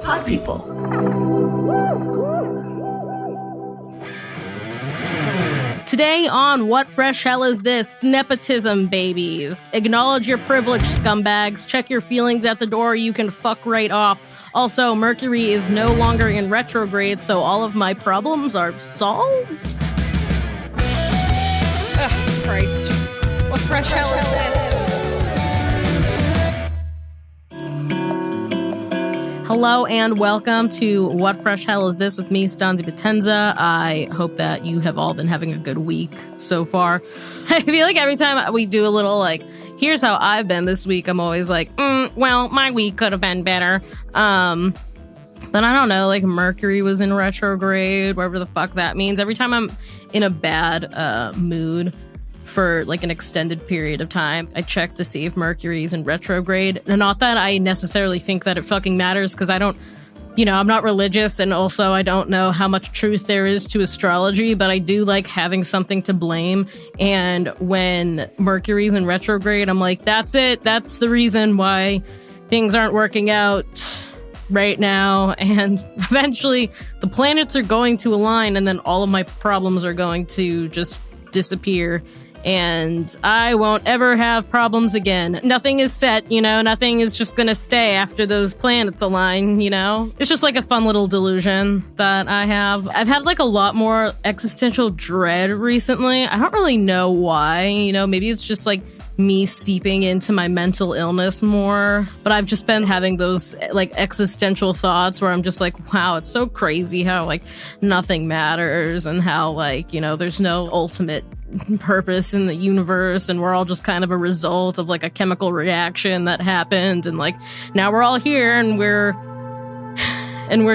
Pod people. Today on What Fresh Hell Is This? Nepotism babies. Acknowledge your privilege, scumbags. Check your feelings at the door. You can fuck right off. Also, Mercury is no longer in retrograde, so all of my problems are solved? Ugh, Christ. What fresh hell is this? Hello and welcome to What Fresh Hell Is This with me, Stanzi. I hope that you have all been having a good week so far. I feel like every time we do a little here's how I've been this week, I'm always like, well, my week could have been better. But I don't know, Mercury was in retrograde, whatever the fuck that means. Every time I'm in a bad mood for an extended period of time, I check to see if Mercury's in retrograde. And not that I necessarily think that it fucking matters, because I don't, I'm not religious, and also I don't know how much truth there is to astrology, but I do like having something to blame. And when Mercury's in retrograde, I'm like, that's it. That's the reason why things aren't working out right now. And eventually the planets are going to align, and then all of my problems are going to just disappear. And I won't ever have problems again. Nothing is set, nothing is just gonna stay after those planets align, It's just a fun little delusion that I have. I've had a lot more existential dread recently. I don't really know why, maybe it's just me seeping into my mental illness more, but I've just been having those existential thoughts where I'm just wow, it's so crazy how nothing matters, and how there's no ultimate purpose in the universe, and we're all just kind of a result of a chemical reaction that happened, and now we're all here, and we're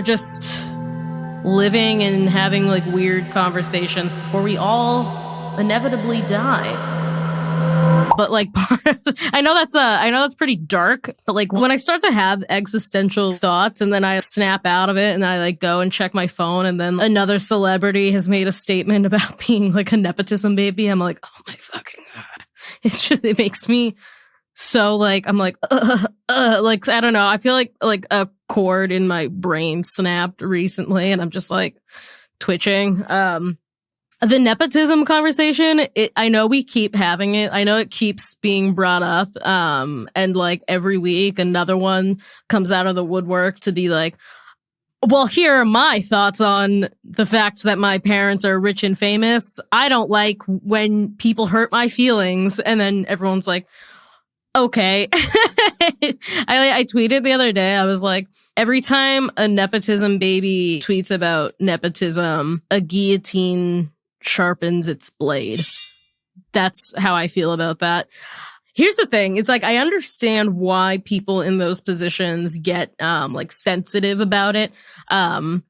just living and having weird conversations before we all inevitably die. But I know that's pretty dark, but when I start to have existential thoughts and then I snap out of it and I go and check my phone, and then another celebrity has made a statement about being a nepotism baby, I'm like, oh my fucking God. It makes me so I'm I don't know. I feel like a cord in my brain snapped recently, and I'm just twitching. The nepotism conversation, I know we keep having it. I know it keeps being brought up. And every week, another one comes out of the woodwork to be well, here are my thoughts on the fact that my parents are rich and famous. I don't like when people hurt my feelings. And then everyone's okay. I tweeted the other day, I was every time a nepotism baby tweets about nepotism, a guillotine sharpens its blade. That's how I feel about that. Here's the thing. It's I understand why people in those positions get sensitive about it. They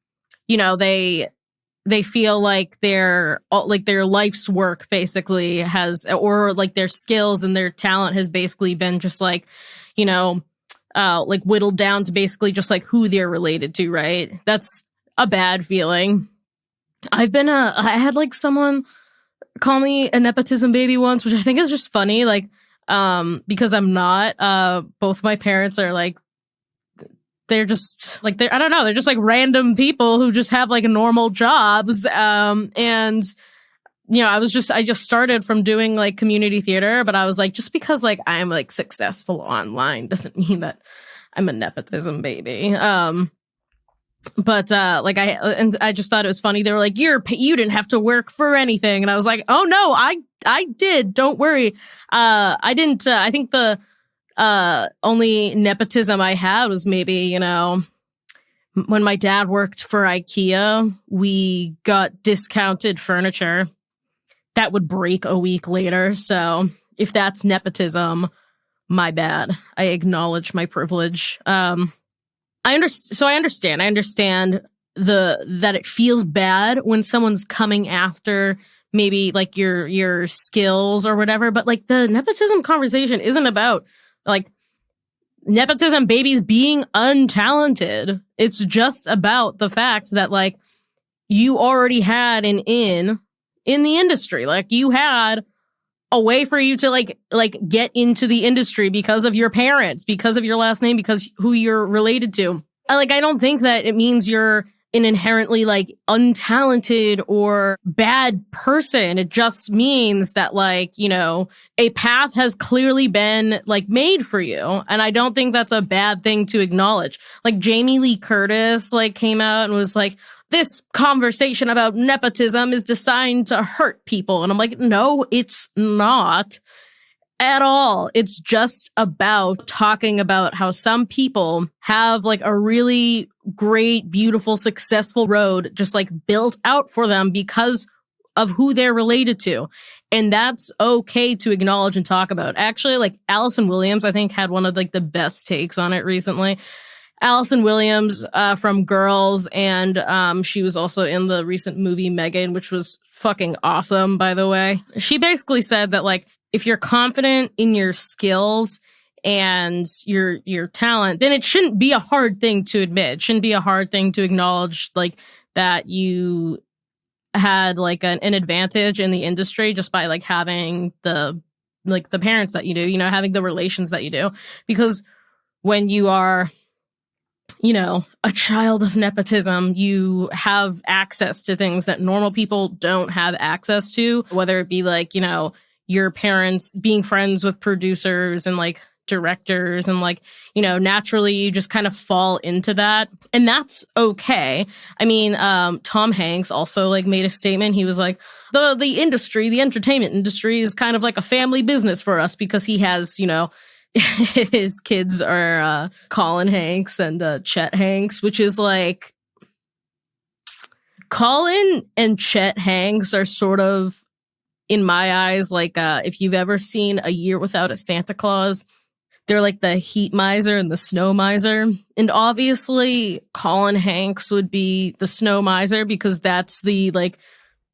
feel their life's work basically has, or their skills and their talent has basically been just whittled down to basically just who they're related to, right? That's a bad feeling. I had someone call me a nepotism baby once, which I think is just funny, because I'm not. Both my parents are they're just I don't know, they're just random people who just have normal jobs. And I just started from doing community theater, but I was just because I'm successful online doesn't mean that I'm a nepotism baby. But I just thought it was funny. They were you didn't have to work for anything, and I was oh no, I did. Don't worry. I didn't. I think the only nepotism I had was maybe when my dad worked for IKEA, we got discounted furniture that would break a week later. So if that's nepotism, my bad. I acknowledge my privilege. I understand. I understand that it feels bad when someone's coming after maybe your skills or whatever, but the nepotism conversation isn't about nepotism babies being untalented. It's just about the fact that you already had an in the industry. You had a way for you to get into the industry because of your parents, because of your last name, because who you're related to. I don't think that it means you're an inherently like untalented or bad person. It just means that like, you know, a path has clearly been like made for you. And I don't think that's a bad thing to acknowledge. Like Jamie Lee Curtis like came out and was like, this conversation about nepotism is designed to hurt people. And I'm like, no, it's not at all. It's just about talking about how some people have like a really great, beautiful, successful road just like built out for them because of who they're related to. And that's okay to acknowledge and talk about. Actually, like Allison Williams, I think, had one of like the best takes on it recently. Allison Williams from Girls, and she was also in the recent movie Megan, which was fucking awesome, by the way. She basically said that like, if you're confident in your skills and your talent, then it shouldn't be a hard thing to admit. It shouldn't be a hard thing to acknowledge like that you had like an advantage in the industry just by like having the parents that you do, you know, having the relations that you do. Because when you are, you know, a child of nepotism, you have access to things that normal people don't have access to, whether it be like, you know, your parents being friends with producers and like directors, and like, you know, naturally you just kind of fall into that, and that's okay. I mean, Tom Hanks also like made a statement. He was like, the industry, the entertainment industry is kind of like a family business for us, because he has, you know, his kids are Colin Hanks and Chet Hanks, which is like, Colin and Chet Hanks are sort of, in my eyes, like if you've ever seen A Year Without a Santa Claus, they're like the heat miser and the snow miser. And obviously Colin Hanks would be the snow miser because that's the like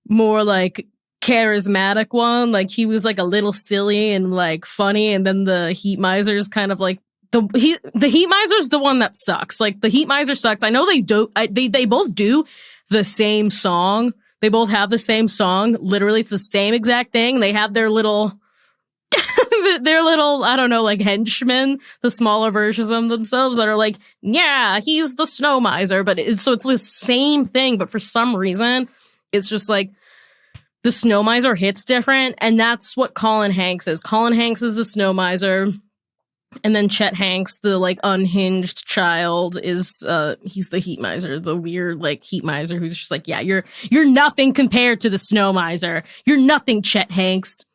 more like charismatic one. Like he was like a little silly and like funny, and then the heat miser is kind of like the heat miser's the one that sucks. Like the heat miser sucks. I know they both do the same song. They both have the same song. Literally, it's the same exact thing. They have their little, I don't know, like henchmen, the smaller versions of themselves that are like, yeah, he's the snow miser. But it's the same thing. But for some reason, it's just like the snow miser hits different. And that's what Colin Hanks is. Colin Hanks is the snow miser. And then Chet Hanks, the like unhinged child, is he's the heat miser, the weird like heat miser who's just like, yeah, you're nothing compared to the snow miser. You're nothing, Chet Hanks.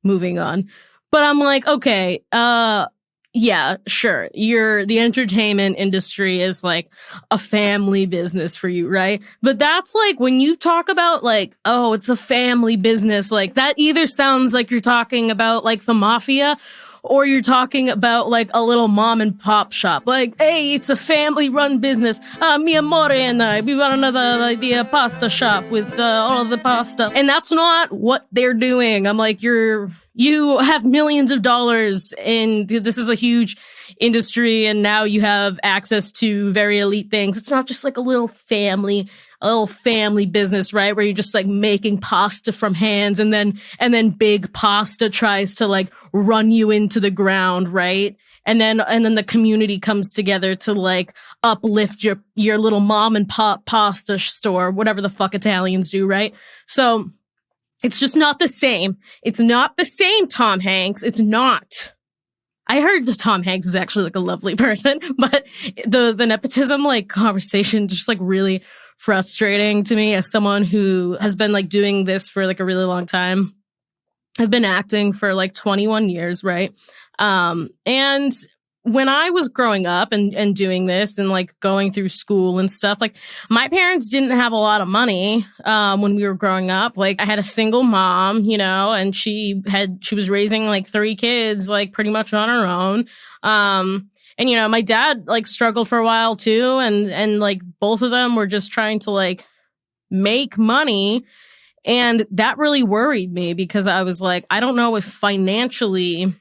Moving on. But I'm like, okay, yeah, sure. The entertainment industry is like a family business for you, right? But that's like when you talk about like, oh, it's a family business, like that either sounds like you're talking about like the mafia, or you're talking about like a little mom and pop shop. Like, hey, it's a family run business. Mi amore and I, we run the pasta shop with all of the pasta. And that's not what they're doing. I'm like, you have millions of dollars and this is a huge industry, and now you have access to very elite things. It's not just like a little family business, right? Where you're just like making pasta from hands, and then big pasta tries to like run you into the ground, right? And then the community comes together to like uplift your little mom and pop pasta store, whatever the fuck Italians do, right? So it's just not the same. It's not the same, Tom Hanks. It's not. I heard that Tom Hanks is actually like a lovely person, but the nepotism like conversation just like really frustrating to me as someone who has been like doing this for like a really long time. I've been acting for like 21 years, right? And when I was growing up and doing this and like going through school and stuff, like my parents didn't have a lot of money when we were growing up. Like I had a single mom, you know, and she was raising like 3 kids like pretty much on her own. And, you know, my dad like struggled for a while too. And like both of them were just trying to like make money. And that really worried me because I was like, I don't know if financially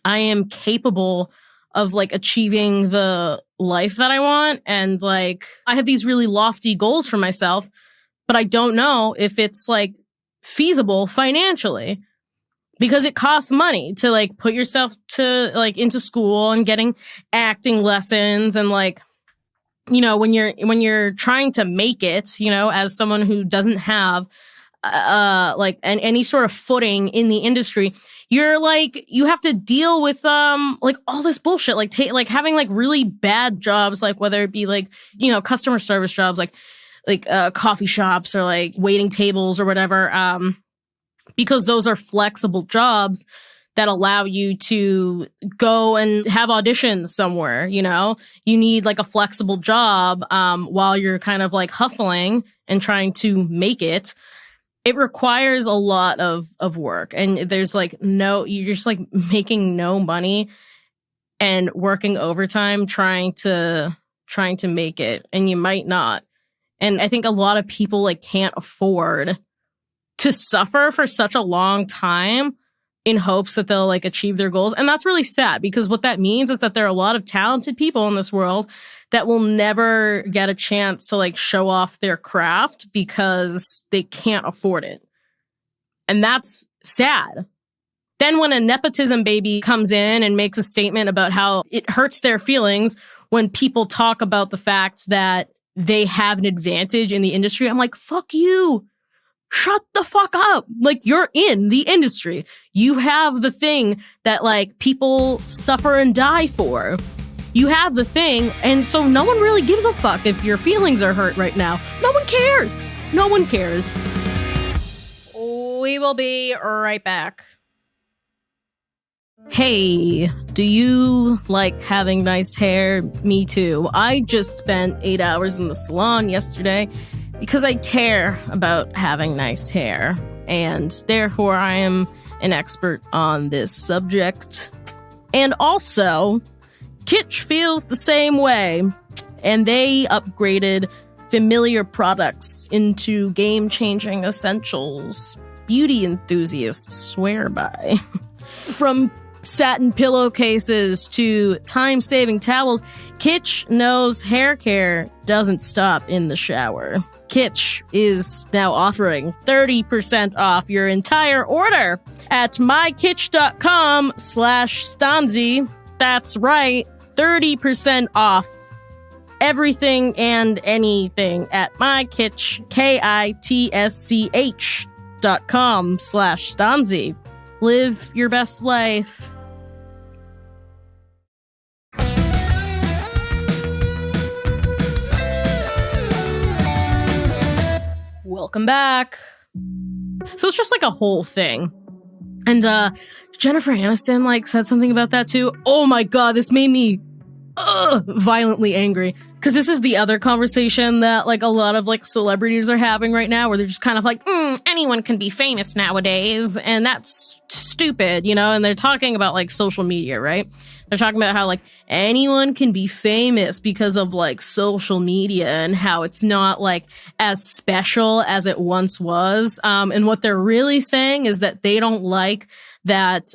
I am capable of like achieving the life that I want. And like, I have these really lofty goals for myself, but I don't know if it's like feasible financially. Because it costs money to like put yourself to like into school and getting acting lessons and like when you're trying to make it, as someone who doesn't have any sort of footing in the industry, you're like, you have to deal with all this bullshit, like having like really bad jobs, like whether it be like, customer service jobs, like coffee shops or like waiting tables or whatever, because those are flexible jobs that allow you to go and have auditions somewhere. You need like a flexible job while you're kind of like hustling and trying to make it. It requires a lot of work, and there's like you're just like making no money and working overtime trying to make it, and you might not. And I think a lot of people like can't afford to suffer for such a long time in hopes that they'll like achieve their goals. And that's really sad, because what that means is that there are a lot of talented people in this world that will never get a chance to like show off their craft because they can't afford it. And that's sad. Then when a nepotism baby comes in and makes a statement about how it hurts their feelings when people talk about the fact that they have an advantage in the industry, I'm like, fuck you. Shut the fuck up. Like, you're in the industry. You have the thing that like people suffer and die for. You have the thing, and so no one really gives a fuck if your feelings are hurt right now. No one cares. No one cares. We will be right back. Hey, do you like having nice hair? Me too. I just spent 8 hours in the salon yesterday because I care about having nice hair, and therefore I am an expert on this subject. And also, Kitsch feels the same way, and they upgraded familiar products into game-changing essentials beauty enthusiasts swear by. From satin pillowcases to time-saving towels, Kitsch knows hair care doesn't stop in the shower. Kitsch is now offering 30% off your entire order at mykitsch.com/Stanzi. That's right, 30% off everything and anything at mykitsch, kitsch.com/Stanzi. Live your best life. Welcome back. So it's just like a whole thing. And Jennifer Aniston like said something about that too. Oh my god, this made me violently angry. Because this is the other conversation that like a lot of like celebrities are having right now, where they're just kind of like, anyone can be famous nowadays, and that's stupid, and they're talking about like social media, right? They're talking about how like anyone can be famous because of like social media and how it's not like as special as it once was. And what they're really saying is that they don't like that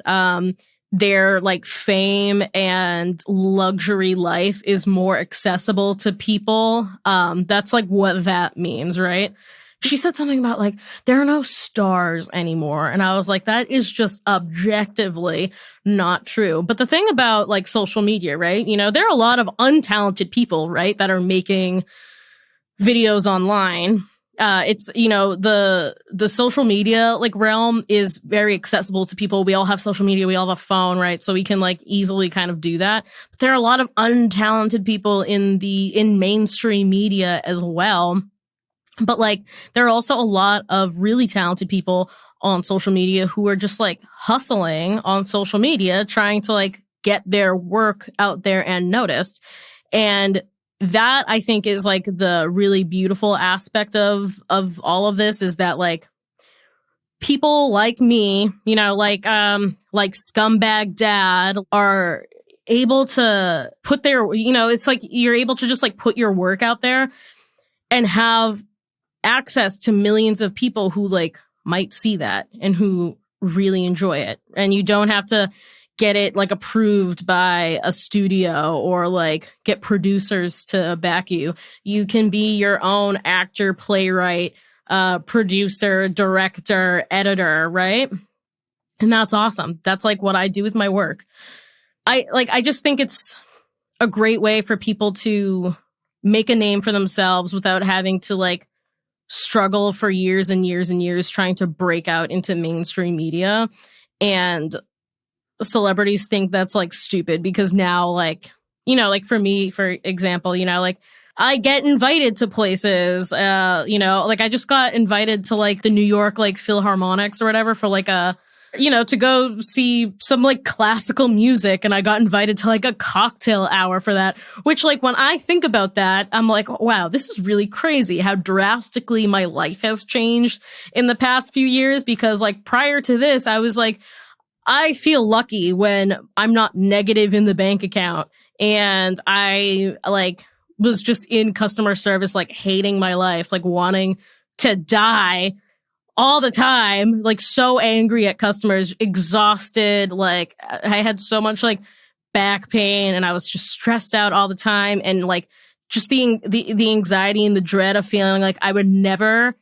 their like fame and luxury life is more accessible to people. That's like what that means, right? She said something about like, there are no stars anymore. And I was like, that is just objectively not true. But the thing about like social media, right? There are a lot of untalented people, right, that are making videos online. It's, the social media like realm is very accessible to people. We all have social media. We all have a phone, right? So we can like easily kind of do that. But there are a lot of untalented people in mainstream media as well. But like, there are also a lot of really talented people on social media who are just like hustling on social media, trying to like get their work out there and noticed. And that I think is like the really beautiful aspect of all of this, is that like people like me, like scumbag dad, are able to put their, it's like you're able to just like put your work out there and have access to millions of people who like might see that and who really enjoy it. And you don't have to get it like approved by a studio or like get producers to back you. You can be your own actor, playwright, producer, director, editor, right? And that's awesome. That's like what I do with my work. I just think it's a great way for people to make a name for themselves without having to like struggle for years and years and years trying to break out into mainstream media. And celebrities think that's like stupid because now, like, you know, like for me, for example, you know, like I get invited to places, you know, like I just got invited to like the New York like Philharmonics or whatever for like a, you know, to go see some like classical music. And I got invited to like a cocktail hour for that, which like when I think about that, I'm like, wow, this is really crazy how drastically my life has changed in the past few years. Because like prior to this, I was like, I feel lucky when I'm not negative in the bank account. And I like was just in customer service, like hating my life, like wanting to die all the time, like so angry at customers, exhausted. Like I had so much like back pain and I was just stressed out all the time. And like just the anxiety and the dread of feeling like I would never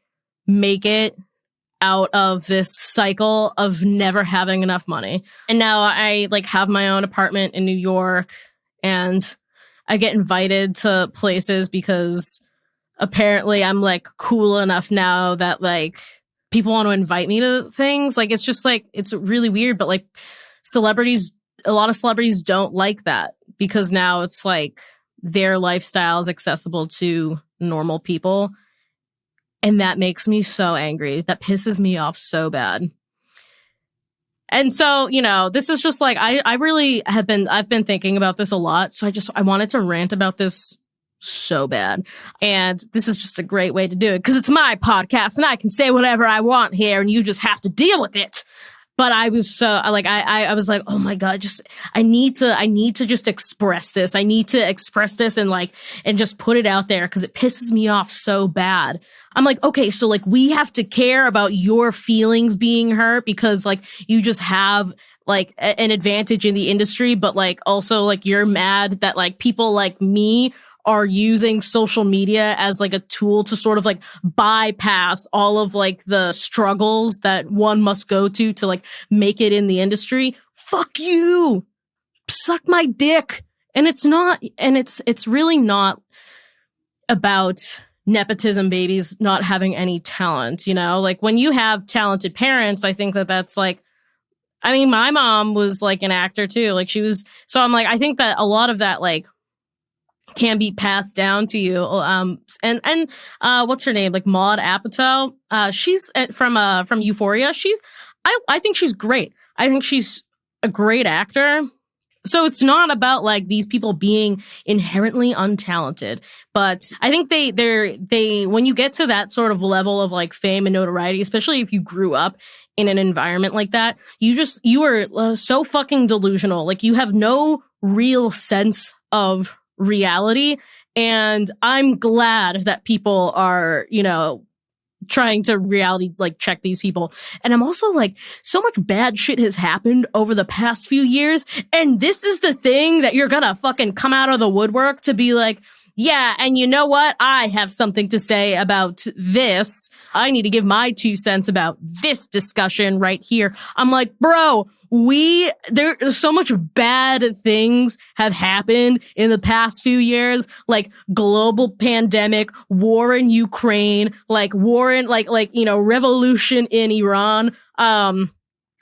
make it out of this cycle of never having enough money. And now I like have my own apartment in New York and I get invited to places because apparently I'm like cool enough now that like people want to invite me to things. Like it's just like, it's really weird, but like celebrities, a lot of celebrities don't like that because now it's like their lifestyle is accessible to normal people. And that makes me so angry. That pisses me off so bad. And so, you know, this is just like, I really I've been thinking about this a lot. So I wanted to rant about this so bad. And this is just a great way to do it because it's my podcast and I can say whatever I want here and you just have to deal with it. But I was so like, I was like, oh my God, I need to just express this. I need to express this and just put it out there because it pisses me off so bad. I'm like, okay, so like we have to care about your feelings being hurt because like you just have like an advantage in the industry, but like also like you're mad that like people like me are using social media as like a tool to sort of like bypass all of like the struggles that one must go to like make it in the industry. Fuck you. Suck my dick. And it's really not about nepotism babies not having any talent, you know? Like when you have talented parents, I think that's like, I mean, my mom was like an actor too. Like she was, so I'm like, I think that a lot of that like can be passed down to you. And what's her name? Like Maude Apatow. She's from Euphoria. I think she's great. I think she's a great actor. So it's not about like these people being inherently untalented, but I think they when you get to that sort of level of like fame and notoriety, especially if you grew up in an environment like that, you are so fucking delusional. Like you have no real sense of reality. And I'm glad that people are, you know, trying to reality like check these people. And I'm also like, so much bad shit has happened over the past few years. And this is the thing that you're gonna fucking come out of the woodwork to be like, yeah, and you know what? I have something to say about this. I need to give my 2 cents about this discussion right here. I'm like, bro, there's so much bad things have happened in the past few years, like global pandemic, war in Ukraine, like war in like, you know, revolution in Iran,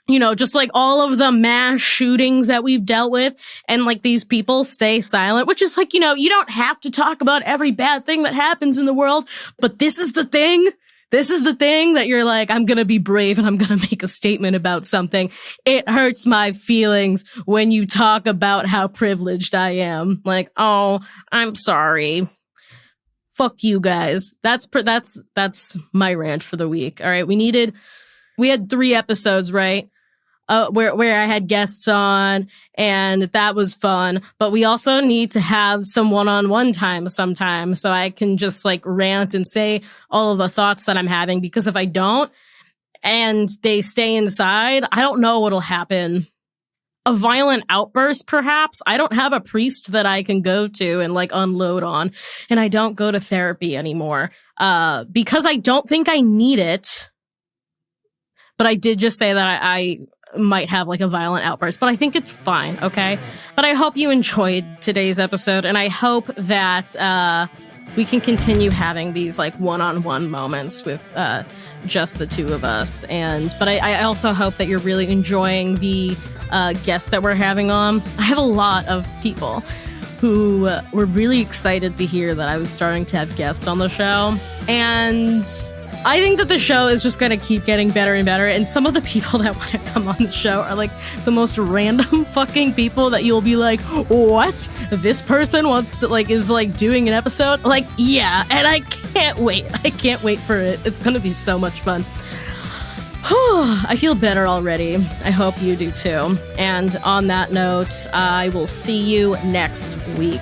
you know, just like all of the mass shootings that we've dealt with, and like these people stay silent, which is like, you know, you don't have to talk about every bad thing that happens in the world, but this is the thing. This is the thing that you're like, I'm going to be brave and I'm going to make a statement about something. It hurts my feelings when you talk about how privileged I am. Like, oh, I'm sorry. Fuck you guys. That's my rant for the week. All right. We had 3 episodes, right? Where I had guests on, and that was fun. But we also need to have some one-on-one time sometime so I can just like rant and say all of the thoughts that I'm having, because if I don't and they stay inside, I don't know what'll happen. A violent outburst, perhaps. I don't have a priest that I can go to and like unload on, and I don't go to therapy anymore because I don't think I need it. But I did just say that I might have like a violent outburst, but I think it's fine, okay? But I hope you enjoyed today's episode, and I hope that we can continue having these like one-on-one moments with just the two of us. But I also hope that you're really enjoying the guests that we're having on. I have a lot of people who were really excited to hear that I was starting to have guests on the show. And I think that the show is just going to keep getting better and better. And some of the people that want to come on the show are like the most random fucking people that you'll be like, what? This person wants to is doing an episode? Like, yeah. And I can't wait. I can't wait for it. It's going to be so much fun. I feel better already. I hope you do too. And on that note, I will see you next week.